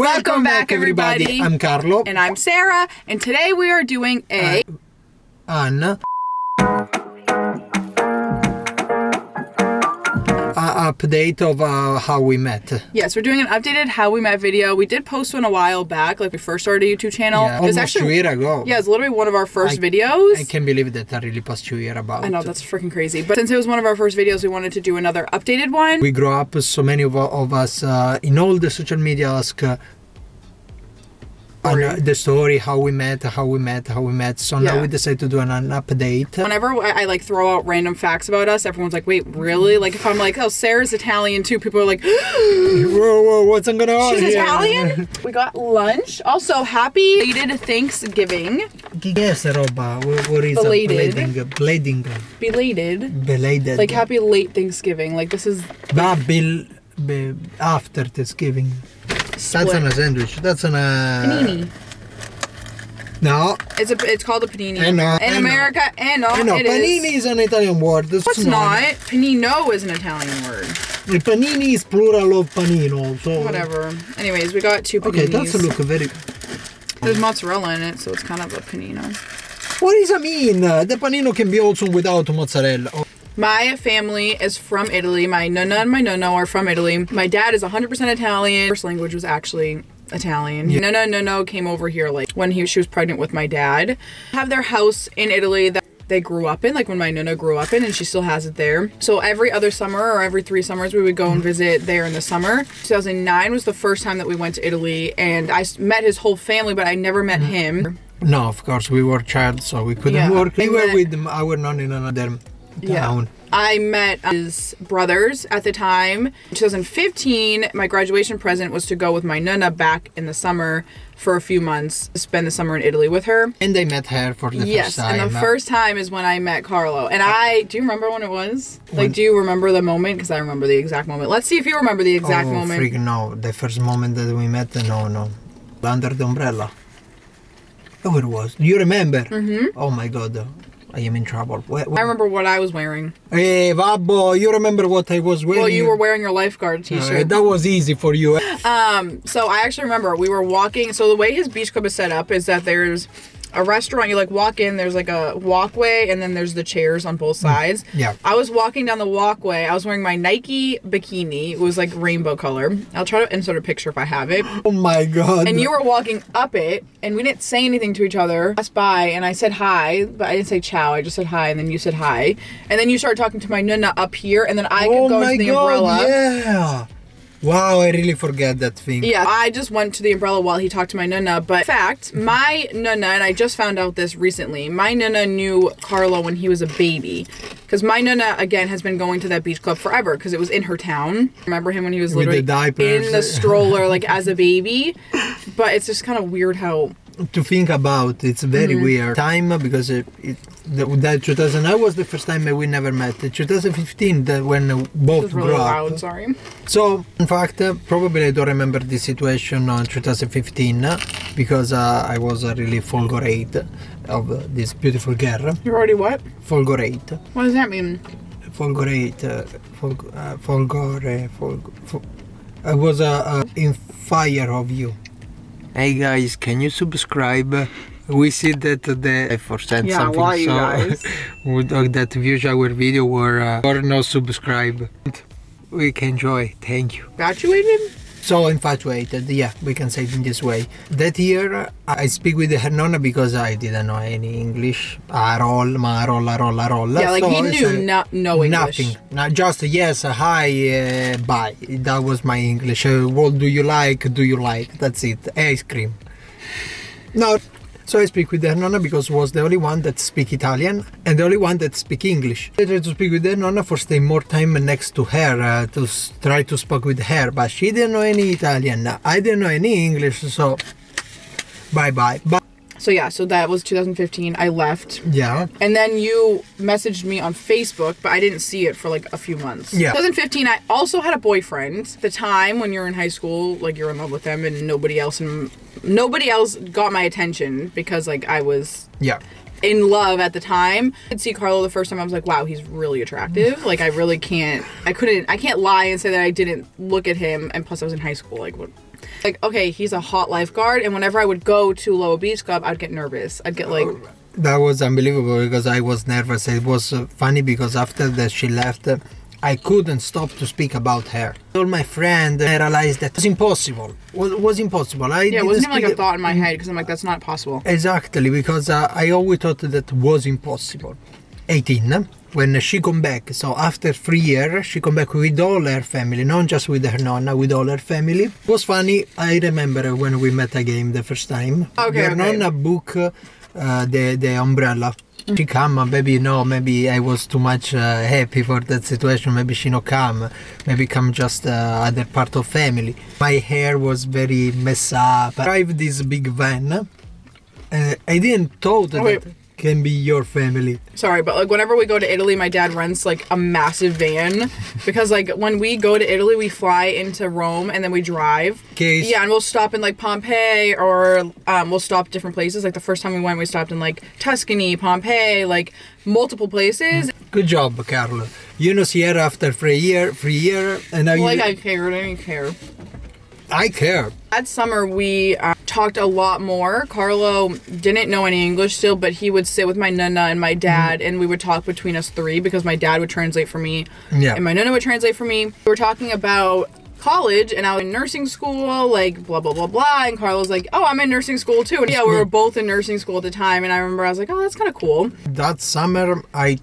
Welcome back, everybody. I'm Carlo. And I'm Sarah. And today we are doing an update of how we met. Yes, we're doing an updated how we met video. We did post one a while back, like we first started a YouTube channel. Yeah, almost 2 years ago. Yeah, it's literally one of our first videos. I can't believe that I really passed 2 years about. I know, that's freaking crazy. But since it was one of our first videos, we wanted to do another updated one. We grew up, so many of us in all the social media ask the story, how we met. So now we decided to do an update. Whenever I like throw out random facts about us, everyone's like, wait, really? Like if I'm like, oh, Sarah's Italian too, people are like, whoa, what's going on? She's Italian? We got lunch. Also, happy belated Thanksgiving. Yes, roba. What is belated? Belated. Like happy late Thanksgiving. Like this is after Thanksgiving. Split. That's on a sandwich. That's on a panini. No. It's called a panini. In America, it panini is an Italian word. It's not. Panino is an Italian word. The panini is plural of panino. So whatever. Anyways, we got 2 paninis. Okay, that's look very. There's mozzarella in it, so it's kind of a panino. What does that mean? The panino can be also without mozzarella. My family is from Italy. My nonna and my nonno are from Italy. My dad is 100% Italian. First language was actually Italian. Yeah. Nonna and nonno came over here like when she was pregnant with my dad. Have their house in Italy that they grew up in, like when my nonna grew up in, and she still has it there. So every other summer or every 3 summers we would go and visit there in the summer. 2009 was the first time that we went to Italy, and I met his whole family, but I never met him. No, of course, we were child, so we couldn't work. We were with our nonna in another town. Yeah. I met his brothers at the time. In 2015, my graduation present was to go with my nonna back in the summer for a few months, spend the summer in Italy with her. And they met her for the first time. Yes, and the first time is when I met Carlo. And do you remember when it was? Like, do you remember the moment? Because I remember the exact moment. Let's see if you remember the exact moment. Freak, no. The first moment that we met, no. Under the umbrella. Oh, it was. Do you remember? Mm-hmm. Oh my God. I am in trouble. I remember what I was wearing. Hey, Babbo, you remember what I was wearing? Well, you were wearing your lifeguard t-shirt. That was easy for you. So I actually remember we were walking. So the way his beach club is set up is that there's a restaurant. You like walk in, there's like a walkway, and then there's the chairs on both sides. Yeah. I was walking down the walkway. I was wearing my Nike bikini. It was like rainbow color. I'll try to insert a picture if I have it. Oh my God. And you were walking up it, and we didn't say anything to each other. I passed by, and I said hi, but I didn't say ciao. I just said hi, and then you said hi. And then you started talking to my nonna up here, and then I could go to the umbrella. Yeah. Wow, I really forget that thing. Yeah, I just went to the umbrella while he talked to my nonna. But in fact, my nonna, and I just found out this recently, my nonna knew Carlo when he was a baby. Because my nonna, again, has been going to that beach club forever because it was in her town. Remember him when he was literally in the stroller, like as a baby. But it's just kind of weird how... To think about, it's very weird time because that 2009 was the first time we never met. 2015, when both really grew up. Loud, sorry. So, in fact, probably I don't remember the situation in 2015 because I was really fulgurate of this beautiful girl. You're already what? Fulgurate. What does that mean? Fulgurate. I was in fire of you. Hey guys, can you subscribe? We see that I forgot something. Why you guys? That views our video or no subscribe. We can enjoy. Thank you. Infatuated? So infatuated, yeah, we can say it in this way. That year, I speak with her nonna because I didn't know any English. Arol. Yeah, like so he knew no English. Nothing. Not just yes, hi, bye. That was my English. What do you like? That's it. Ice cream. No. So I speak with her nonna because was the only one that speak Italian and the only one that speak English. I tried to speak with her nonna for stay more time next to her to try to speak with her, but she didn't know any Italian. I didn't know any English, so bye. So yeah, so that was 2015. I left. Yeah. And then you messaged me on Facebook, but I didn't see it for like a few months. Yeah. 2015, I also had a boyfriend. At the time when you're in high school, like you're in love with them and nobody else got my attention because like I was in love at the time. I could see Carlo the first time. I was like, wow, he's really attractive. Like I can't lie and say that I didn't look at him. And plus I was in high school. Like what? Like, okay, he's a hot lifeguard, and whenever I would go to Lower Beach Club, I'd get nervous. I'd get like... That was unbelievable because I was nervous. It was funny because after that she left, I couldn't stop to speak about her. I told my friend, I realized that it was impossible. Was impossible. It wasn't even like a thought in my head because I'm like, that's not possible. Exactly, because I always thought that was impossible. 18, when she come back, so after 3 years, she come back with all her family, not just with her nonna, with all her family. It was funny, I remember when we met again the first time. Her nonna book the umbrella. She come, maybe no, maybe I was too much happy for that situation, maybe she no come, maybe come just other part of family. My hair was very messed up. I drive this big van, I didn't thought that can be your family. Sorry, but like whenever we go to Italy, my dad rents like a massive van because like when we go to Italy, we fly into Rome and then we drive. Yeah, and we'll stop in like Pompeii or we'll stop different places. Like the first time we went, we stopped in like Tuscany, Pompeii, like multiple places. Good job, Carlo. You know, Sierra after 3 year, and now I cared. I didn't care. I care. That summer, we talked a lot more. Carlo didn't know any English still, but he would sit with my nonna and my dad, and we would talk between us three because my dad would translate for me, and my nonna would translate for me. We were talking about college, and I was in nursing school, like, blah, blah, blah, blah, and Carlo's like, oh, I'm in nursing school, too. And yeah, we were both in nursing school at the time, and I remember I was like, oh, that's kind of cool. That summer, I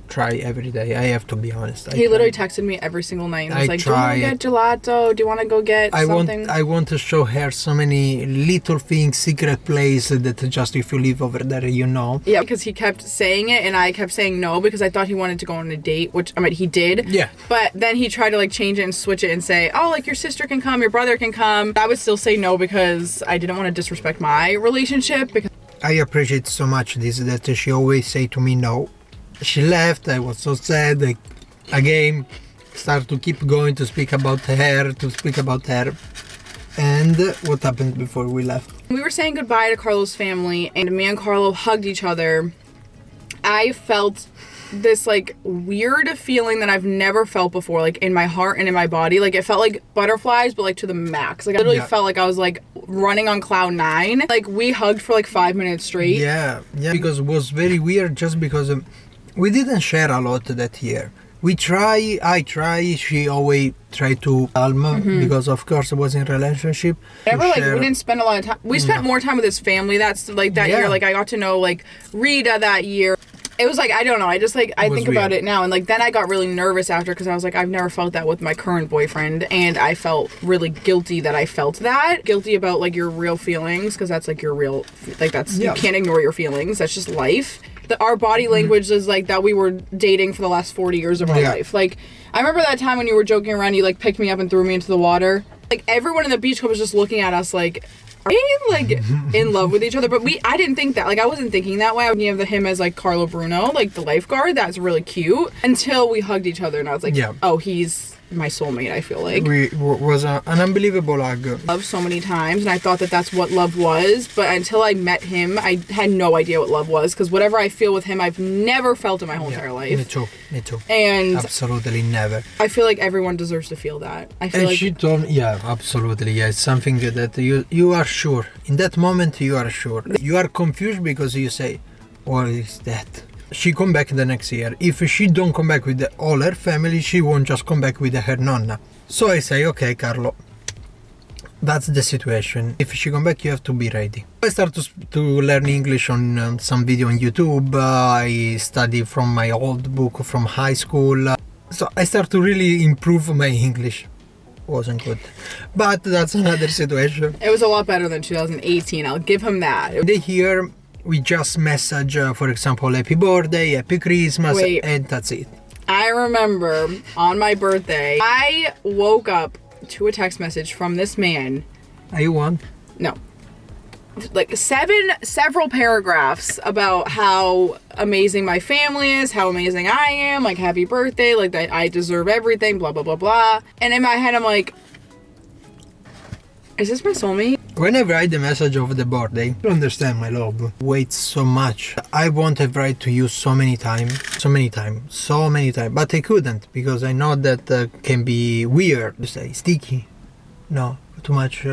try every day. I have to be honest. He literally texted me every single night and was like, do you want to get gelato? Do you want to go get something? I want to show her so many little things, secret places that just if you live over there, you know. Yeah, because he kept saying it and I kept saying no because I thought he wanted to go on a date, which, I mean, he did. Yeah. But then he tried to, like, change it and switch it and say, oh, like, your sister can come, your brother can come. I would still say no because I didn't want to disrespect my relationship. Because I appreciate so much this, that she always say to me no. She left, I was so sad. I, again, start to keep going to speak about her. And what happened before we left? We were saying goodbye to Carlo's family, and me and Carlo hugged each other. I felt this, like, weird feeling that I've never felt before, like, in my heart and in my body. Like, it felt like butterflies, but, like, to the max. Like, I literally felt like I was, like, running on cloud 9. Like, we hugged for, like, 5 minutes straight. Yeah, because it was very weird just because... we didn't share a lot that year. I try, she always tried to calm because of course I was in a relationship. Never, like, we didn't spend a lot of time. We spent more time with his family. That's, like, that year. Like, I got to know, like, Rita that year. It was like, I don't know, I just, like, I think about it now. And, like, then I got really nervous after because I was like, I've never felt that with my current boyfriend. And I felt really guilty that I felt that. Guilty about, like, your real feelings because that's, like, your real, like, that's, you can't ignore your feelings. That's just life. Our body language is like that we were dating for the last 40 years of our life. Like, I remember that time when you were joking around, you, like, picked me up and threw me into the water. Like, everyone in the beach club was just looking at us like, are we, like, in love with each other? But I didn't think that. Like, I wasn't thinking that way. I would have him as, like, Carlo Bruno, like, the lifeguard. That's really cute. Until we hugged each other and I was like, oh, he's my soulmate, I feel like. Was an unbelievable hug. Love so many times, and I thought that that's what love was, but until I met him, I had no idea what love was, because whatever I feel with him, I've never felt in my whole entire life. Me too. And absolutely never. I feel like everyone deserves to feel that. I feel and like she told me, absolutely, it's something that you are sure. In that moment, you are sure. You are confused because you say, what is that? She come back the next year. If she don't come back with all her family, she won't just come back with her nonna. So I say, okay, Carlo, that's the situation. If she come back, you have to be ready. I start to learn English on some video on YouTube. I study from my old book from high school. So I start to really improve my English. Wasn't good, but that's another situation. It was a lot better than 2018. I'll give him that. They hear. We just message, for example, happy birthday, happy Christmas, and that's it. I remember on my birthday, I woke up to a text message from this man. Are you one? No. Like several paragraphs about how amazing my family is, how amazing I am, like happy birthday, like that I deserve everything, blah, blah, blah, blah. And in my head, I'm like, is this my soulmate? When I write the message of the birthday, you understand my love. Wait so much. I want to write to you so many times, but I couldn't because I know that can be weird to say sticky. No, too much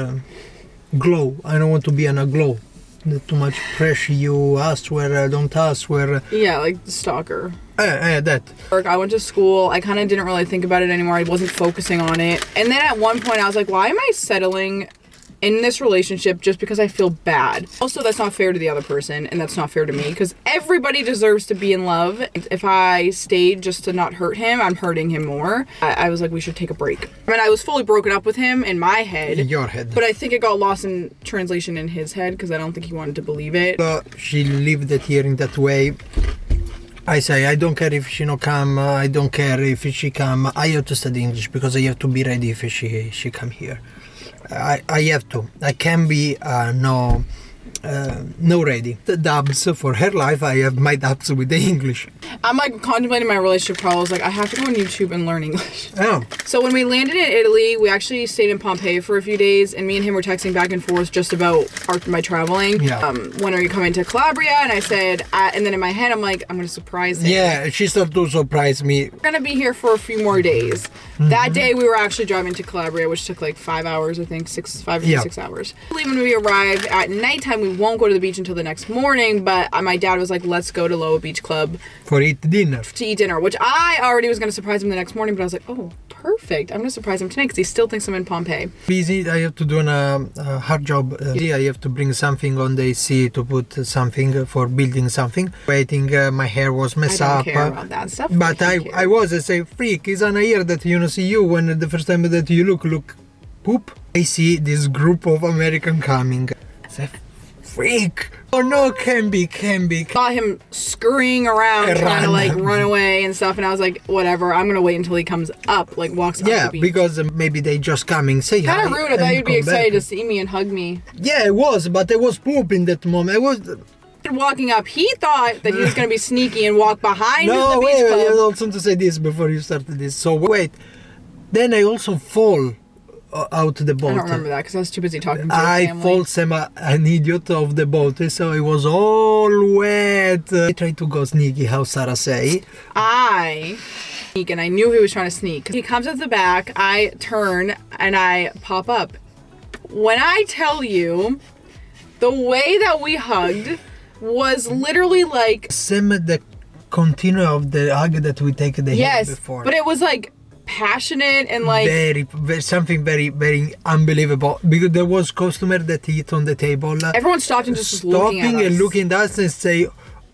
glow. I don't want to be on a glow. Too much pressure. You ask where, don't ask where. Yeah, like the stalker. That. I went to school. I kind of didn't really think about it anymore. I wasn't focusing on it. And then at one point I was like, why am I settling in this relationship just because I feel bad? Also, that's not fair to the other person, and that's not fair to me, because everybody deserves to be in love. If I stayed just to not hurt him, I'm hurting him more. I was like, we should take a break. I mean, I was fully broken up with him in my head. In your head. But I think it got lost in translation in his head, because I don't think he wanted to believe it. She lived it here in that way. I say, I don't care if she no come, I don't care if she come. I have to study English because I have to be ready if she come here. I have to. I can be no ready. The dubs for her life, I have my dubs with the English. I'm like contemplating my relationship. Carlo was like, I have to go on YouTube and learn English. Oh. So when we landed in Italy, we actually stayed in Pompeii for a few days, and me and him were texting back and forth just about my traveling. Yeah. When are you coming to Calabria? And I said, and then in my head, I'm like, I'm going to surprise him. Yeah, she started to surprise me. We're going to be here for a few more days. Mm-hmm. That day, we were actually driving to Calabria, which took like 5 hours, I think, 5 or 6 hours. When we arrived at nighttime, we won't go to the beach until the next morning, but my dad was like, let's go to Loa Beach Club. For eat dinner. To eat dinner, which I already was going to surprise him the next morning, but I was like, oh, perfect. I'm going to surprise him tonight because he still thinks I'm in Pompeii. Busy, I have to do a hard job. I have to bring something on the sea to put something for building something. Waiting, my hair was messed up. I don't care about that stuff. But I was, I say, freak, it's on a year that you don't see you when the first time that you look, poop. I see this group of American coming. It's a freak. Oh no, can be. Saw him scurrying around trying to like run away and stuff, and I was like, whatever, I'm gonna wait until he comes up, like walks up the beach. Because maybe they just coming, say hi. Kind of rude. I thought you'd be excited to see me and hug me. Yeah, it was, but I was poop in that moment. I was walking up. He thought that he was gonna be sneaky and walk behind the beach wait, club. I also want to say this before you started this. So wait, then I also fall out the boat. I don't remember that because I was too busy talking to I family. fall an idiot of the boat, so it was all wet. I tried to go sneaky, how Sarah say. And I knew he was trying to sneak. He comes at the back, I turn, and I pop up. When I tell you, the way that we hugged was literally like... Same the continue of the hug that we take the yes, before. But it was like passionate and like very something very unbelievable, because there was customer that eat on the table. Everyone stopped and just stopping looking at us. And looking at us and say,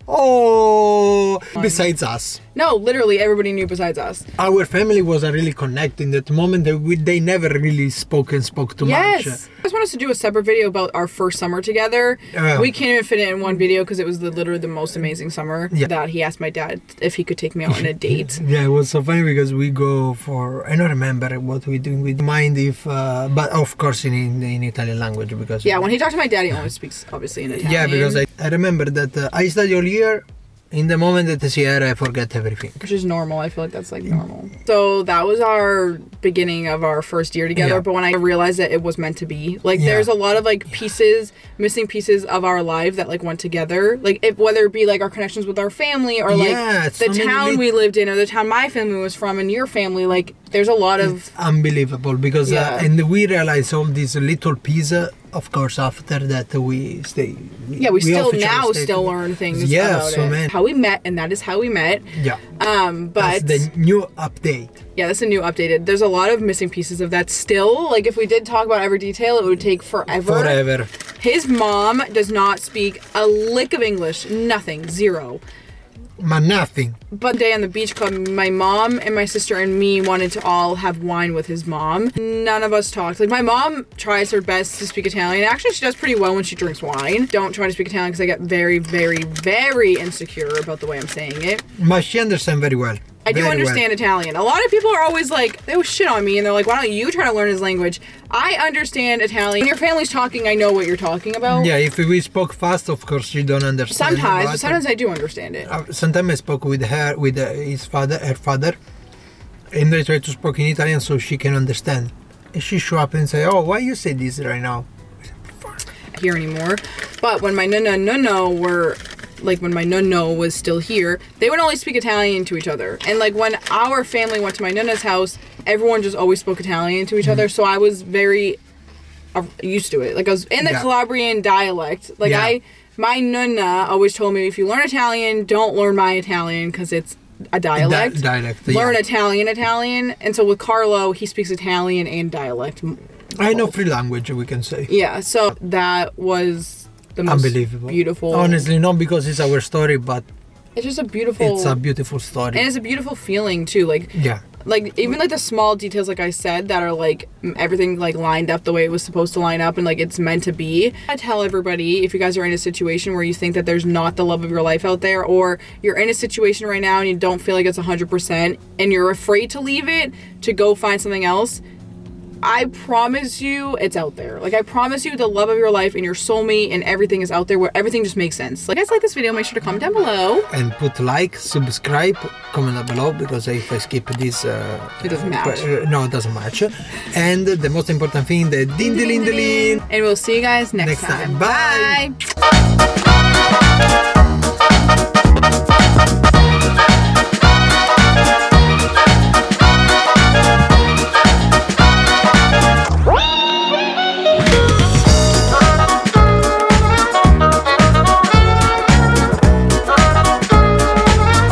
oh, besides us. No, literally everybody knew besides us. Our family was really connected in that moment. They never really spoke too much. Yes. I just want us to do a separate video about our first summer together. We can't even fit it in one video because it was literally the most amazing summer that he asked my dad if he could take me out on a date. Yeah, it was so funny because we go for, I don't remember what we doing. We mind if, but of course in Italian language because... Yeah, when he talks to my dad, he always speaks obviously in Italian. Yeah, because I remember that I studied all year. In the moment that I see her, I forget everything. Which is normal. I feel like that's like normal. So that was our beginning of our first year together. Yeah. But when I realized that it was meant to be, like there's a lot of like missing pieces of our life that like went together. Like whether it be like our connections with our family or like the town we lived in or the town my family was from and your family. Like there's a lot of... It's unbelievable because and we realized all these little pieces. Of course, after that we stay. Yeah, we still learn things about it. Man. How we met, and that is how we met. Yeah. But that's the new update. Yeah, that's a new updated. There's a lot of missing pieces of that still. Like if we did talk about every detail, it would take forever. His mom does not speak a lick of English. Nothing. Zero. Nothing. But day on the beach club, my mom and my sister and me wanted to all have wine with his mom. None of us talked. Like my mom tries her best to speak Italian. Actually, she does pretty well when she drinks wine. Don't try to speak Italian because I get very, very, very insecure about the way I'm saying it. But she understands very well. I do understand Italian. A lot of people are always like, they will shit on me and they're like, why don't you try to learn his language? I understand Italian. When your family's talking, I know what you're talking about. Yeah, if we spoke fast, of course you don't understand. Sometimes, but sometimes I do understand it. Sometimes I spoke with her, with her father, and I try to speak in Italian so she can understand. And she show up and say, oh, why you say this right now? Here anymore. But when my nonno was still here, they would only speak Italian to each other. And like when our family went to my nonna's house, everyone just always spoke Italian to each other. So I was very used to it. Like, I was in the Yeah. Calabrian dialect. Like, Yeah. my nonna always told me, if you learn Italian, don't learn my Italian because it's a dialect. Dialect. Learn Yeah. Italian. And so with Carlo, he speaks Italian and dialect. I know 3 languages, we can say. Yeah, so that was the most Unbelievable. beautiful. Honestly, not because it's our story, but It's just a beautiful... it's a beautiful story. And it's a beautiful feeling, too. Yeah. Like, even, like, the small details, like I said, that are, like, everything, like, lined up the way it was supposed to line up and, like, it's meant to be. I tell everybody, if you guys are in a situation where you think that there's not the love of your life out there, or you're in a situation right now and you don't feel like it's 100% and you're afraid to leave it to go find something else, I promise you it's out there. Like, I promise you the love of your life and your soulmate and everything is out there where everything just makes sense. Like, if you guys like this video, make sure to comment down below. And put like, subscribe, comment down below, because if I skip this... It doesn't match. No, it doesn't match. And the most important thing, the din. And we'll see you guys next Next time. time. Bye. Bye.